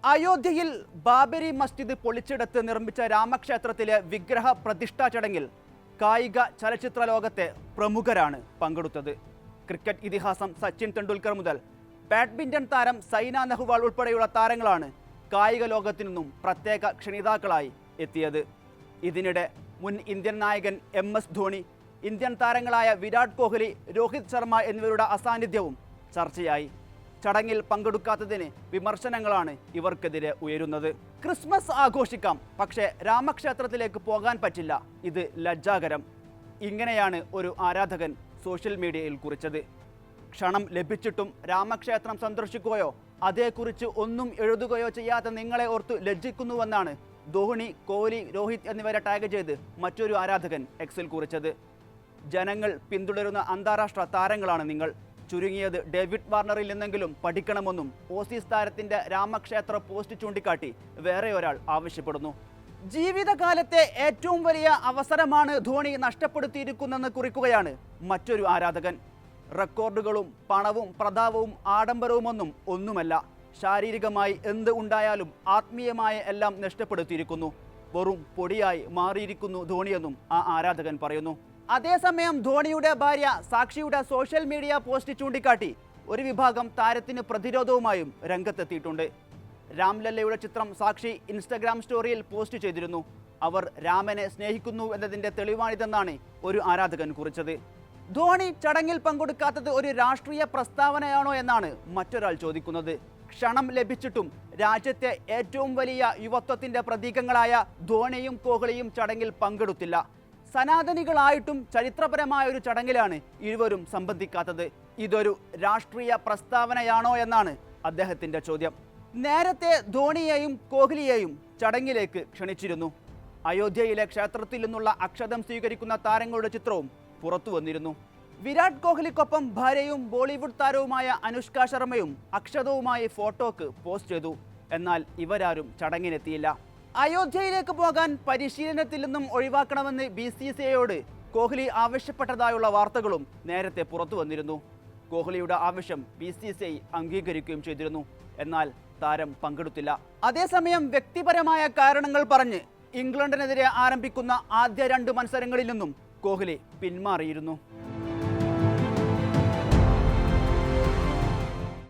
അയോധ്യയിൽ ബാബരി മസ്ജിദ് പൊളിച്ചെടുത്ത് നിർമ്മിച്ച രാമക്ഷേത്രത്തിലെ വിഗ്രഹ പ്രതിഷ്ഠാ ചടങ്ങിൽ കായിക ചലച്ചിത്ര ലോകത്തെ പ്രമുഖരാണ് പങ്കെടുത്തത്. ക്രിക്കറ്റ് ഇതിഹാസം സച്ചിൻ തെണ്ടുൽക്കർ മുതൽ ബാഡ്മിന്റൺ താരം സൈന നെഹ്വാൾ ഉൾപ്പെടെയുള്ള താരങ്ങളാണ് കായിക ലോകത്തു നിന്നും പ്രത്യേക ക്ഷണിതാക്കളായി എത്തിയത്. ഇതിനിടെ മുൻ ഇന്ത്യൻ നായകൻ MS ധോണി, ഇന്ത്യൻ താരങ്ങളായ വിരാട് കോഹ്ലി, രോഹിത് ശർമ്മ എന്നിവരുടെ അസാന്നിധ്യവും ചർച്ചയായി. ചടങ്ങിൽ പങ്കെടുക്കാത്തതിന് വിമർശനങ്ങളാണ് ഇവർക്കെതിരെ ഉയരുന്നത്. ക്രിസ്മസ് ആഘോഷിക്കാം, പക്ഷേ രാമക്ഷേത്രത്തിലേക്ക് പോകാൻ പറ്റില്ല, ഇത് ലജ്ജാകരം. ഇങ്ങനെയാണ് ഒരു ആരാധകൻ സോഷ്യൽ മീഡിയയിൽ കുറിച്ചത്. ക്ഷണം ലഭിച്ചിട്ടും രാമക്ഷേത്രം സന്ദർശിക്കുകയോ അതേക്കുറിച്ച് ഒന്നും എഴുതുകയോ ചെയ്യാത്ത നിങ്ങളെ ഓർത്ത് ലജ്ജിക്കുന്നുവെന്നാണ് ധോണി, കോഹ്ലി, രോഹിത് എന്നിവരെ ടാഗ് ചെയ്ത് മറ്റൊരു ആരാധകൻ എക്സിൽ കുറിച്ചത്. ജനങ്ങൾ പിന്തുടരുന്ന അന്താരാഷ്ട്ര താരങ്ങളാണ് നിങ്ങൾ. ചുരുങ്ങിയത് ഡേവിഡ് വാർണറിൽ നിന്നെങ്കിലും പഠിക്കണമെന്നും ഓസീസ് താരത്തിന്റെ രാമക്ഷേത്ര പോസ്റ്റ് ചൂണ്ടിക്കാട്ടി വേറെ ഒരാൾ ആവശ്യപ്പെടുന്നു. ജീവിതകാലത്തെ ഏറ്റവും വലിയ അവസരമാണ് ധോണി നഷ്ടപ്പെടുത്തിയിരിക്കുന്നതെന്ന് കുറിക്കുകയാണ് മറ്റൊരു ആരാധകൻ. റെക്കോർഡുകളും പണവും പ്രതാപവും ആഡംബരവുമൊന്നും ഒന്നുമല്ല, ശാരീരികമായി എന്ത് ഉണ്ടായാലും ആത്മീയമായ എല്ലാം നഷ്ടപ്പെടുത്തിയിരിക്കുന്നു. വെറും പൊടിയായി മാറിയിരിക്കുന്നു ധോണിയെന്നും ആ ആരാധകൻ പറയുന്നു. അതേസമയം ധോണിയുടെ ഭാര്യ സാക്ഷിയുടെ സോഷ്യൽ മീഡിയ പോസ്റ്റ് ചൂണ്ടിക്കാട്ടി ഒരു വിഭാഗം താരത്തിന് പ്രതിരോധവുമായും രംഗത്തെത്തിയിട്ടുണ്ട്. രാംലല്ലയുടെ ചിത്രം സാക്ഷി ഇൻസ്റ്റഗ്രാം സ്റ്റോറിയിൽ പോസ്റ്റ് ചെയ്തിരുന്നു. അവർ രാമനെ സ്നേഹിക്കുന്നു എന്നതിൻ്റെ തെളിവാണിതെന്നാണ് ഒരു ആരാധകൻ കുറിച്ചത്. ധോണി ചടങ്ങിൽ പങ്കെടുക്കാത്തത് ഒരു രാഷ്ട്രീയ പ്രസ്താവനയാണോ എന്നാണ് മറ്റൊരാൾ ചോദിക്കുന്നത്. ക്ഷണം ലഭിച്ചിട്ടും രാജ്യത്തെ ഏറ്റവും വലിയ യുവത്വത്തിൻ്റെ പ്രതീകങ്ങളായ ധോണിയും കോഹ്ലിയും ചടങ്ങിൽ പങ്കെടുത്തില്ല. സനാതനികളായിട്ടും ചരിത്രപരമായ ഒരു ചടങ്ങിലാണ് ഇരുവരും സംബന്ധിക്കാത്തത്. ഇതൊരു രാഷ്ട്രീയ പ്രസ്താവനയാണോ എന്നാണ് അദ്ദേഹത്തിൻ്റെ ചോദ്യം. നേരത്തെ ധോണിയെയും കോഹ്ലിയെയും ചടങ്ങിലേക്ക് ക്ഷണിച്ചിരുന്നു. അയോധ്യയിലെ ക്ഷേത്രത്തിൽ നിന്നുള്ള അക്ഷതം സ്വീകരിക്കുന്ന താരങ്ങളുടെ ചിത്രവും പുറത്തു വന്നിരുന്നു. വിരാട് കോഹ്ലിക്കൊപ്പം ഭാര്യയും ബോളിവുഡ് താരവുമായ അനുഷ്ക ശർമ്മയും അക്ഷതവുമായി ഫോട്ടോക്ക് പോസ്റ്റ് ചെയ്തു. എന്നാൽ ഇവരാരും ചടങ്ങിനെത്തിയില്ല. അയോധ്യയിലേക്ക് പോകാൻ പരിശീലനത്തിൽ നിന്നും ഒഴിവാക്കണമെന്ന് BCCIയോട് കോഹ്ലി ആവശ്യപ്പെട്ടതായുള്ള വാർത്തകളും നേരത്തെ പുറത്തു വന്നിരുന്നു. കോഹ്ലിയുടെ ആവശ്യം BCCI അംഗീകരിക്കുകയും ചെയ്തിരുന്നു. എന്നാൽ താരം പങ്കെടുത്തില്ല. അതേസമയം വ്യക്തിപരമായ കാരണങ്ങൾ പറഞ്ഞ് ഇംഗ്ലണ്ടിനെതിരെ ആരംഭിക്കുന്ന ആദ്യ 2 മത്സരങ്ങളിൽ നിന്നും കോഹ്ലി പിന്മാറിയിരുന്നു.